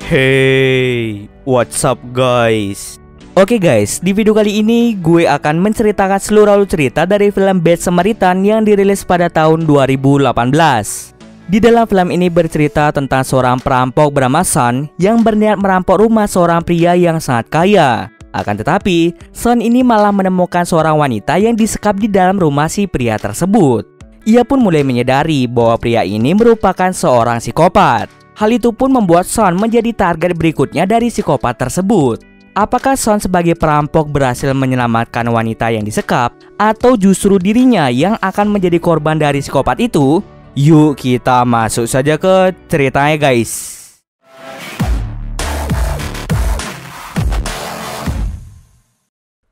Hey, what's up guys? Oke guys, di video kali ini gue akan menceritakan seluruh cerita dari film Bad Samaritan yang dirilis pada tahun 2018. Di dalam film ini bercerita tentang seorang perampok bernama Son yang berniat merampok rumah seorang pria yang sangat kaya. Akan tetapi, Son ini malah menemukan seorang wanita yang disekap di dalam rumah si pria tersebut. Ia pun mulai menyadari bahwa pria ini merupakan seorang psikopat. Hal itu pun membuat Son menjadi target berikutnya dari psikopat tersebut. Apakah Son sebagai perampok berhasil menyelamatkan wanita yang disekap, atau justru dirinya yang akan menjadi korban dari psikopat itu? Yuk kita masuk saja ke ceritanya guys.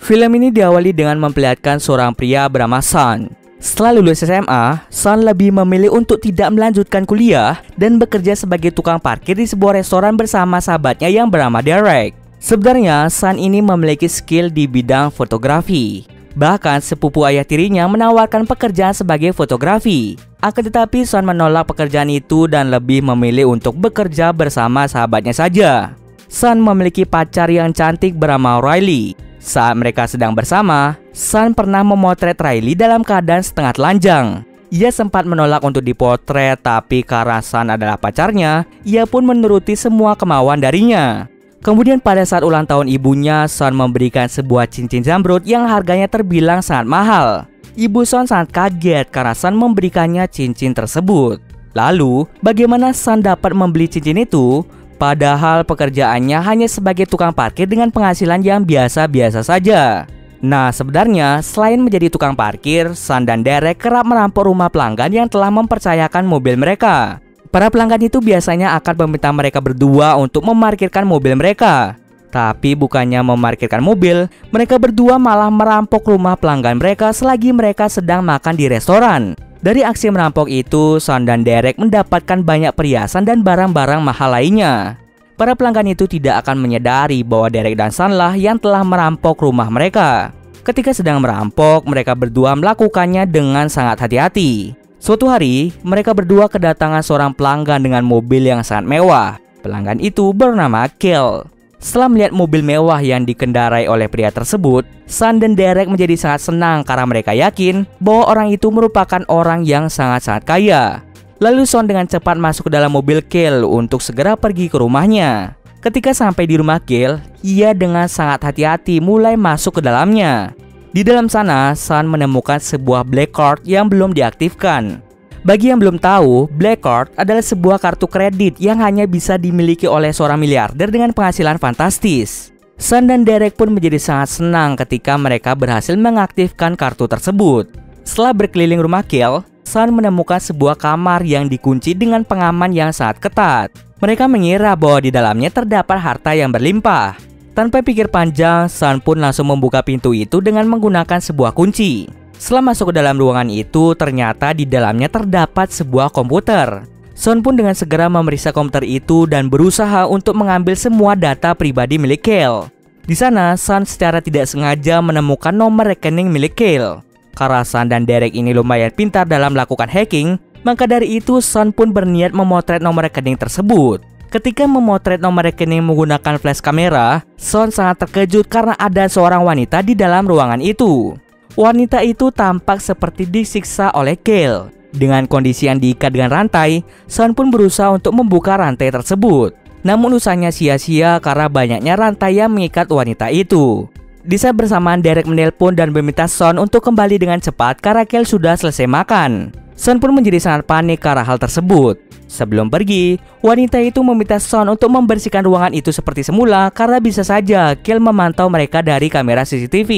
Film ini diawali dengan memperlihatkan seorang pria bernama Son. Setelah lulus SMA, Son lebih memilih untuk tidak melanjutkan kuliah dan bekerja sebagai tukang parkir di sebuah restoran bersama sahabatnya yang bernama Derek. Sebenarnya, Son ini memiliki skill di bidang fotografi. Bahkan, sepupu ayah tirinya menawarkan pekerjaan sebagai fotografi. Akan tetapi, Son menolak pekerjaan itu dan lebih memilih untuk bekerja bersama sahabatnya saja. Son memiliki pacar yang cantik bernama Riley. Saat mereka sedang bersama, Son pernah memotret Riley dalam keadaan setengah telanjang. Ia sempat menolak untuk dipotret, tapi karena Son adalah pacarnya, ia pun menuruti semua kemauan darinya. Kemudian pada saat ulang tahun ibunya, Son memberikan sebuah cincin zamrud yang harganya terbilang sangat mahal. Ibu Son sangat kaget karena Son memberikannya cincin tersebut. Lalu, bagaimana Son dapat membeli cincin itu? Padahal pekerjaannya hanya sebagai tukang parkir dengan penghasilan yang biasa-biasa saja. Nah, sebenarnya selain menjadi tukang parkir, Son dan Derek kerap merampok rumah pelanggan yang telah mempercayakan mobil mereka. Para pelanggan itu biasanya akan meminta mereka berdua untuk memarkirkan mobil mereka. Tapi bukannya memarkirkan mobil, mereka berdua malah merampok rumah pelanggan mereka selagi mereka sedang makan di restoran. Dari aksi merampok itu, Son dan Derek mendapatkan banyak perhiasan dan barang-barang mahal lainnya. Para pelanggan itu tidak akan menyadari bahwa Derek dan Son lah yang telah merampok rumah mereka. Ketika sedang merampok, mereka berdua melakukannya dengan sangat hati-hati. Suatu hari, mereka berdua kedatangan seorang pelanggan dengan mobil yang sangat mewah. Pelanggan itu bernama Kel. Setelah melihat mobil mewah yang dikendarai oleh pria tersebut, Son dan Derek menjadi sangat senang karena mereka yakin bahwa orang itu merupakan orang yang sangat-sangat kaya. Lalu Son dengan cepat masuk ke dalam mobil Kel untuk segera pergi ke rumahnya. Ketika sampai di rumah Kel, ia dengan sangat hati-hati mulai masuk ke dalamnya. Di dalam sana, Son menemukan sebuah black card yang belum diaktifkan. Bagi yang belum tahu, black card adalah sebuah kartu kredit yang hanya bisa dimiliki oleh seorang miliarder dengan penghasilan fantastis. Son dan Derek pun menjadi sangat senang ketika mereka berhasil mengaktifkan kartu tersebut. Setelah berkeliling rumah Kel, Son menemukan sebuah kamar yang dikunci dengan pengaman yang sangat ketat. Mereka mengira bahwa di dalamnya terdapat harta yang berlimpah. Tanpa pikir panjang, Son pun langsung membuka pintu itu dengan menggunakan sebuah kunci. Setelah masuk ke dalam ruangan itu, ternyata di dalamnya terdapat sebuah komputer. Son pun dengan segera memeriksa komputer itu dan berusaha untuk mengambil semua data pribadi milik Kel. Di sana, Son secara tidak sengaja menemukan nomor rekening milik Kel. Karena Son dan Derek ini lumayan pintar dalam melakukan hacking, maka dari itu Son pun berniat memotret nomor rekening tersebut. Ketika memotret nomor rekening menggunakan flash kamera, Son sangat terkejut karena ada seorang wanita di dalam ruangan itu. Wanita itu tampak seperti disiksa oleh Kel. Dengan kondisi yang diikat dengan rantai, Son pun berusaha untuk membuka rantai tersebut. Namun usahanya sia-sia karena banyaknya rantai yang mengikat wanita itu. Di saat bersamaan, Derek menelpon dan meminta Son untuk kembali dengan cepat karena Kel sudah selesai makan. Son pun menjadi sangat panik karena hal tersebut. Sebelum pergi, wanita itu meminta Son untuk membersihkan ruangan itu seperti semula karena bisa saja Kel memantau mereka dari kamera CCTV.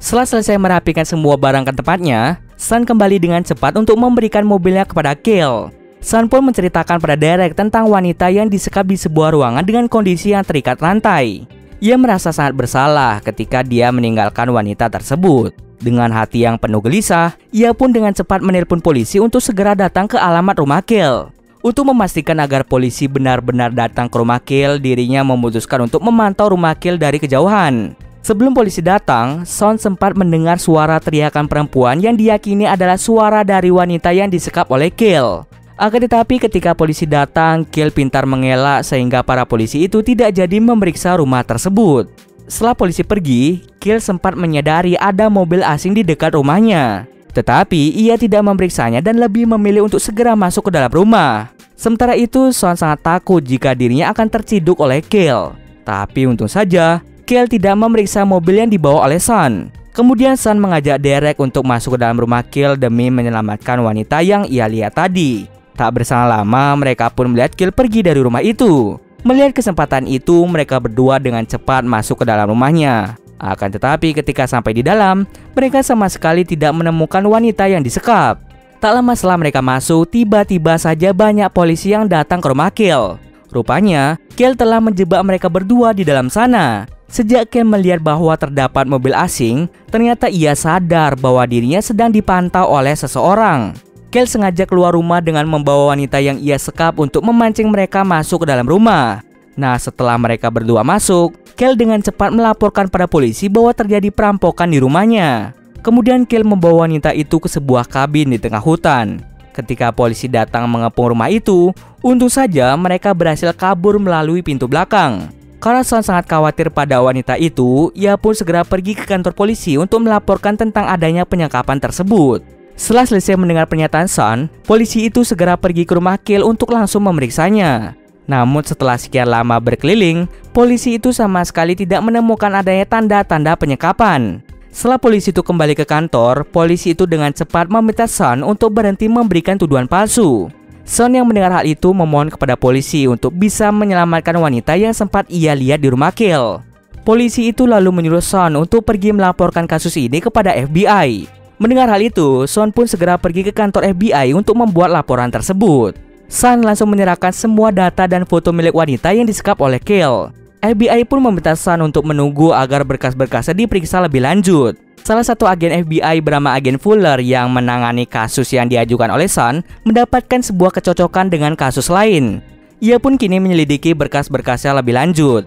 Setelah selesai merapikan semua barang ke tempatnya, Son kembali dengan cepat untuk memberikan mobilnya kepada Kel. Son pun menceritakan pada Derek tentang wanita yang disekap di sebuah ruangan dengan kondisi yang terikat rantai. Ia merasa sangat bersalah ketika dia meninggalkan wanita tersebut. Dengan hati yang penuh gelisah, ia pun dengan cepat menelpon polisi untuk segera datang ke alamat rumah Kel. Untuk memastikan agar polisi benar-benar datang ke rumah Kel, dirinya memutuskan untuk memantau rumah Kel dari kejauhan. Sebelum polisi datang, Son sempat mendengar suara teriakan perempuan yang diyakini adalah suara dari wanita yang disekap oleh Kel. Akan tetapi ketika polisi datang, Kill pintar mengelak sehingga para polisi itu tidak jadi memeriksa rumah tersebut. Setelah polisi pergi, Kill sempat menyadari ada mobil asing di dekat rumahnya. Tetapi ia tidak memeriksanya dan lebih memilih untuk segera masuk ke dalam rumah. Sementara itu, Sean sangat takut jika dirinya akan terciduk oleh Kill. Tapi untung saja, Kill tidak memeriksa mobil yang dibawa oleh Sean. Kemudian Sean mengajak Derek untuk masuk ke dalam rumah Kill demi menyelamatkan wanita yang ia lihat tadi. Tak berselang lama, mereka pun melihat Kill pergi dari rumah itu. Melihat kesempatan itu, mereka berdua dengan cepat masuk ke dalam rumahnya. Akan tetapi ketika sampai di dalam, mereka sama sekali tidak menemukan wanita yang disekap. Tak lama setelah mereka masuk, tiba-tiba saja banyak polisi yang datang ke rumah Kill. Rupanya, Kill telah menjebak mereka berdua di dalam sana. Sejak Kill melihat bahwa terdapat mobil asing, ternyata ia sadar bahwa dirinya sedang dipantau oleh seseorang. Kill sengaja keluar rumah dengan membawa wanita yang ia sekap untuk memancing mereka masuk ke dalam rumah. Nah, setelah mereka berdua masuk, Kill dengan cepat melaporkan pada polisi bahwa terjadi perampokan di rumahnya. Kemudian Kill membawa wanita itu ke sebuah kabin di tengah hutan. Ketika polisi datang mengepung rumah itu, untung saja mereka berhasil kabur melalui pintu belakang. Karena Sean sangat khawatir pada wanita itu, ia pun segera pergi ke kantor polisi untuk melaporkan tentang adanya penyekapan tersebut. Setelah selesai mendengar pernyataan Sean, polisi itu segera pergi ke rumah Kill untuk langsung memeriksanya. Namun setelah sekian lama berkeliling, polisi itu sama sekali tidak menemukan adanya tanda-tanda penyekapan. Setelah polisi itu kembali ke kantor, polisi itu dengan cepat meminta Sean untuk berhenti memberikan tuduhan palsu. Sean yang mendengar hal itu memohon kepada polisi untuk bisa menyelamatkan wanita yang sempat ia lihat di rumah Kill. Polisi itu lalu menyuruh Sean untuk pergi melaporkan kasus ini kepada FBI. Mendengar hal itu, Sean pun segera pergi ke kantor FBI untuk membuat laporan tersebut. Sean langsung menyerahkan semua data dan foto milik wanita yang disekap oleh Kill. FBI pun meminta Sean untuk menunggu agar berkas-berkasnya diperiksa lebih lanjut. Salah satu agen FBI bernama agen Fuller yang menangani kasus yang diajukan oleh Sean mendapatkan sebuah kecocokan dengan kasus lain. Ia pun kini menyelidiki berkas-berkasnya lebih lanjut.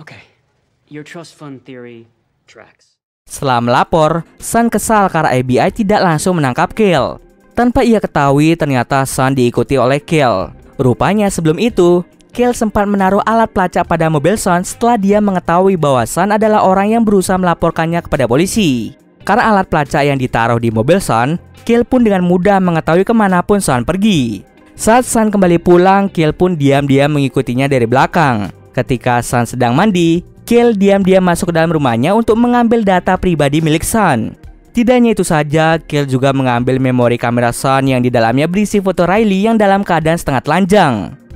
Okay, your trust fund theory tracks. Setelah melapor, Sean kesal karena FBI tidak langsung menangkap Kill. Tanpa ia ketahui, ternyata Sean diikuti oleh Kill. Rupanya sebelum itu, Kill sempat menaruh alat pelacak pada mobil Sean setelah dia mengetahui bahwa Sean adalah orang yang berusaha melaporkannya kepada polisi. Karena alat pelacak yang ditaruh di mobil Sean, Kill pun dengan mudah mengetahui kemanapun Sean pergi. Saat Sean kembali pulang, Kill pun diam-diam mengikutinya dari belakang. Ketika Sean sedang mandi, Kill diam-diam masuk ke dalam rumahnya untuk mengambil data pribadi milik Sean. Tidak hanya itu saja, Kill juga mengambil memori kamera Sean yang di dalamnya berisi foto Riley yang dalam keadaan setengah telanjang.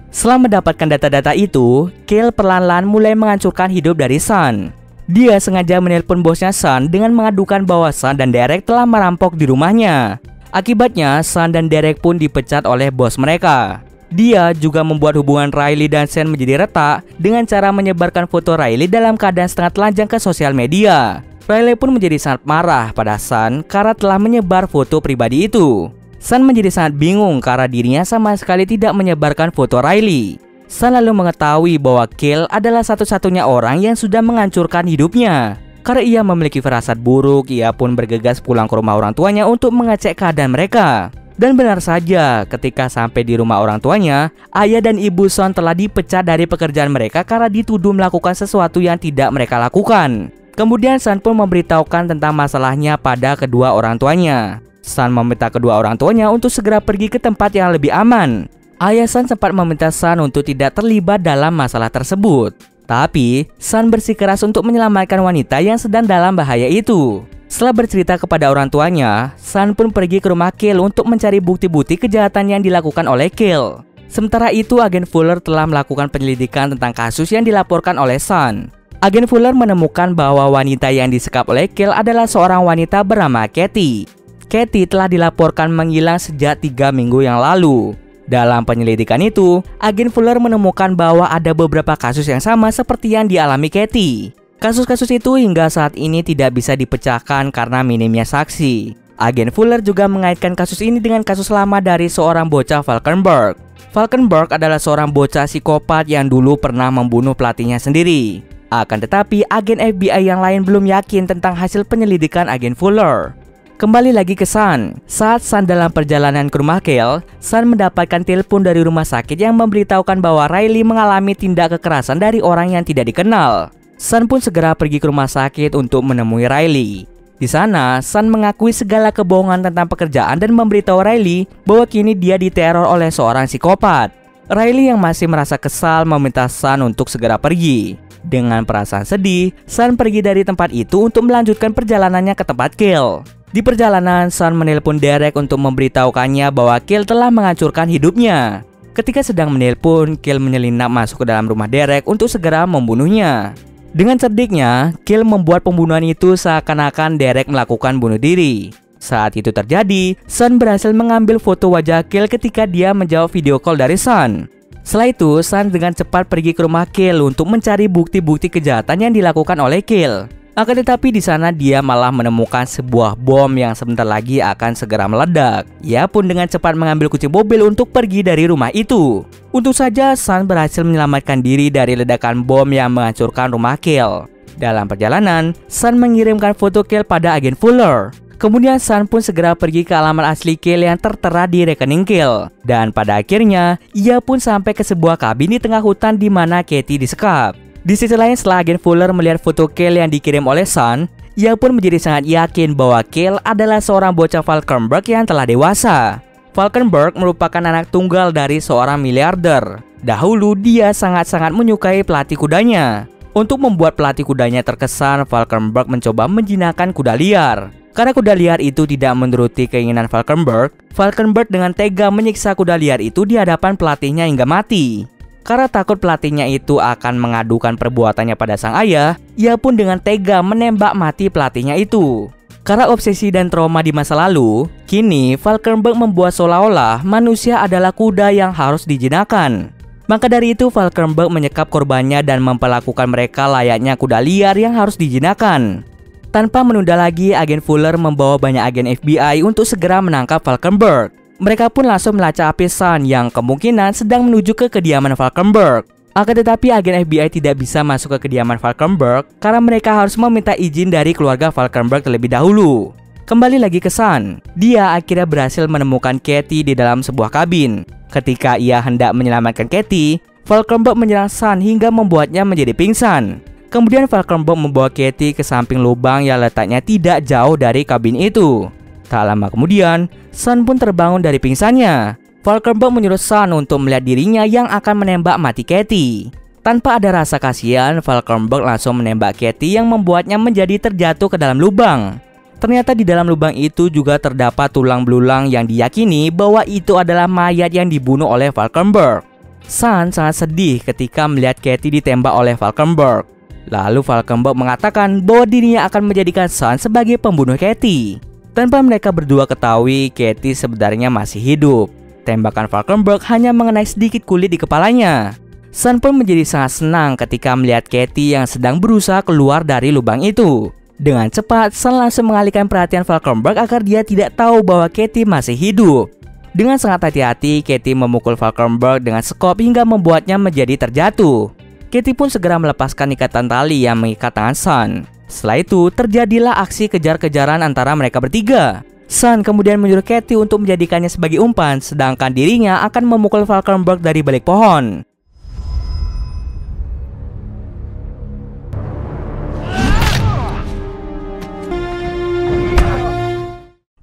Setelah mendapatkan data-data itu, Kill perlahan-lahan mulai menghancurkan hidup dari Sean. Dia sengaja menelpon bosnya Sean dengan mengadukan bahwa Sean dan Derek telah merampok di rumahnya. Akibatnya, Sean dan Derek pun dipecat oleh bos mereka. Dia juga membuat hubungan Riley dan Sean menjadi retak dengan cara menyebarkan foto Riley dalam keadaan setengah telanjang ke sosial media. Riley pun menjadi sangat marah pada Sean karena telah menyebar foto pribadi itu. Sean menjadi sangat bingung karena dirinya sama sekali tidak menyebarkan foto Riley. Sean lalu mengetahui bahwa Kill adalah satu-satunya orang yang sudah menghancurkan hidupnya. Karena ia memiliki firasat buruk, ia pun bergegas pulang ke rumah orang tuanya untuk mengecek keadaan mereka. Dan benar saja, ketika sampai di rumah orang tuanya, ayah dan ibu Sean telah dipecat dari pekerjaan mereka karena dituduh melakukan sesuatu yang tidak mereka lakukan. Kemudian Sean pun memberitahukan tentang masalahnya pada kedua orang tuanya. Sean meminta kedua orang tuanya untuk segera pergi ke tempat yang lebih aman. Ayah Sean sempat meminta Sean untuk tidak terlibat dalam masalah tersebut. Tapi, Sean bersikeras untuk menyelamatkan wanita yang sedang dalam bahaya itu. Setelah bercerita kepada orang tuanya, Sean pun pergi ke rumah Kill untuk mencari bukti-bukti kejahatan yang dilakukan oleh Kill. Sementara itu, agen Fuller telah melakukan penyelidikan tentang kasus yang dilaporkan oleh Sean. Agen Fuller menemukan bahwa wanita yang disekap oleh Kill adalah seorang wanita bernama Katie. Katie telah dilaporkan menghilang sejak 3 minggu yang lalu. Dalam penyelidikan itu, agen Fuller menemukan bahwa ada beberapa kasus yang sama seperti yang dialami Katie. Kasus-kasus itu hingga saat ini tidak bisa dipecahkan karena minimnya saksi. Agen Fuller juga mengaitkan kasus ini dengan kasus lama dari seorang bocah Valkenburg. Valkenburg adalah seorang bocah psikopat yang dulu pernah membunuh pelatihnya sendiri. Akan tetapi, agen FBI yang lain belum yakin tentang hasil penyelidikan agen Fuller. Kembali lagi ke Sun. Saat Sun dalam perjalanan ke rumah Kale, Sun mendapatkan telepon dari rumah sakit yang memberitahukan bahwa Riley mengalami tindak kekerasan dari orang yang tidak dikenal. Sun pun segera pergi ke rumah sakit untuk menemui Riley. Di sana, Sun mengakui segala kebohongan tentang pekerjaan dan memberitahu Riley bahwa kini dia diteror oleh seorang psikopat. Riley yang masih merasa kesal meminta Sun untuk segera pergi. Dengan perasaan sedih, Sun pergi dari tempat itu untuk melanjutkan perjalanannya ke tempat Kale. Di perjalanan, Sun menelpon Derek untuk memberitahukannya bahwa Kale telah menghancurkan hidupnya. Ketika sedang menelpon, Kale menyelinap masuk ke dalam rumah Derek untuk segera membunuhnya. Dengan cerdiknya, Kale membuat pembunuhan itu seakan-akan Derek melakukan bunuh diri. Saat itu terjadi, Sun berhasil mengambil foto wajah Kale ketika dia menjawab video call dari Sun. Setelah itu, Sun dengan cepat pergi ke rumah Kale untuk mencari bukti-bukti kejahatan yang dilakukan oleh Kale. Akan tetapi di sana dia malah menemukan sebuah bom yang sebentar lagi akan segera meledak. Ia pun dengan cepat mengambil kunci mobil untuk pergi dari rumah itu. Untung saja Sun berhasil menyelamatkan diri dari ledakan bom yang menghancurkan rumah Kale. Dalam perjalanan, Sun mengirimkan foto Kale pada agen Fuller. Kemudian Sun pun segera pergi ke alamat asli Kale yang tertera di rekening Kale. Dan pada akhirnya, ia pun sampai ke sebuah kabin di tengah hutan di mana Katie disekap. Di sisi lain, setelah agen Fuller melihat foto Kale yang dikirim oleh Sun, ia pun menjadi sangat yakin bahwa Kale adalah seorang bocah Valkenburg yang telah dewasa. Valkenburg merupakan anak tunggal dari seorang miliarder. Dahulu dia sangat-sangat menyukai pelatih kudanya. Untuk membuat pelatih kudanya terkesan, Valkenburg mencoba menjinakkan kuda liar. Karena kuda liar itu tidak menuruti keinginan Valkenburg, Valkenburg dengan tega menyiksa kuda liar itu di hadapan pelatihnya hingga mati. Karena takut pelatihnya itu akan mengadukan perbuatannya pada sang ayah, ia pun dengan tega menembak mati pelatihnya itu. Karena obsesi dan trauma di masa lalu, kini Valkenburg membuat seolah-olah manusia adalah kuda yang harus dijinakkan. Maka dari itu Valkenburg menyekap korbannya dan memperlakukan mereka layaknya kuda liar yang harus dijinakkan. Tanpa menunda lagi, agen Fuller membawa banyak agen FBI untuk segera menangkap Valkenburg. Mereka pun langsung melacak HP Sun yang kemungkinan sedang menuju ke kediaman Valkenburg. Akan tetapi agen FBI tidak bisa masuk ke kediaman Valkenburg karena mereka harus meminta izin dari keluarga Valkenburg terlebih dahulu. Kembali lagi ke Sun, dia akhirnya berhasil menemukan Katie di dalam sebuah kabin. Ketika ia hendak menyelamatkan Katie, Valkenburg menyerang Sun hingga membuatnya menjadi pingsan. Kemudian Valkenburg membawa Katie ke samping lubang yang letaknya tidak jauh dari kabin itu. Tak lama kemudian, Sun pun terbangun dari pingsannya. Valkenburg menyuruh Sun untuk melihat dirinya yang akan menembak mati Katie. Tanpa ada rasa kasihan, Valkenburg langsung menembak Katie yang membuatnya menjadi terjatuh ke dalam lubang. Ternyata di dalam lubang itu juga terdapat tulang belulang yang diyakini bahwa itu adalah mayat yang dibunuh oleh Valkenburg. Sun sangat sedih ketika melihat Katie ditembak oleh Valkenburg. Lalu Valkenburg mengatakan bahwa dirinya akan menjadikan Sun sebagai pembunuh Katie. Tanpa mereka berdua ketahui, Katie sebenarnya masih hidup. Tembakan Valkenburg hanya mengenai sedikit kulit di kepalanya. Sun pun menjadi sangat senang ketika melihat Katie yang sedang berusaha keluar dari lubang itu. Dengan cepat, Sun langsung mengalihkan perhatian Valkenburg agar dia tidak tahu bahwa Katie masih hidup. Dengan sangat hati-hati, Katie memukul Valkenburg dengan sekop hingga membuatnya menjadi terjatuh. Katie pun segera melepaskan ikatan tali yang mengikat tangan Sun. Setelah itu, terjadilah aksi kejar-kejaran antara mereka bertiga. Sun kemudian menyuruh Katie untuk menjadikannya sebagai umpan, sedangkan dirinya akan memukul Valkenburg dari balik pohon.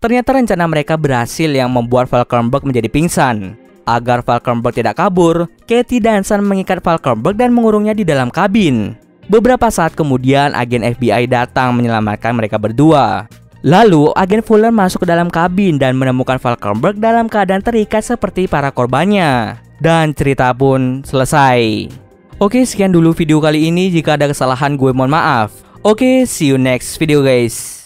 Ternyata rencana mereka berhasil yang membuat Valkenburg menjadi pingsan. Agar Valkenburg tidak kabur, Katie dan Sun mengikat Valkenburg dan mengurungnya di dalam kabin. Beberapa saat kemudian, agen FBI datang menyelamatkan mereka berdua. Lalu, agen Fuller masuk ke dalam kabin dan menemukan Valkenburg dalam keadaan terikat seperti para korbannya. Dan cerita pun selesai. Oke, sekian dulu video kali ini. Jika ada kesalahan, gue mohon maaf. Oke, see you next video guys.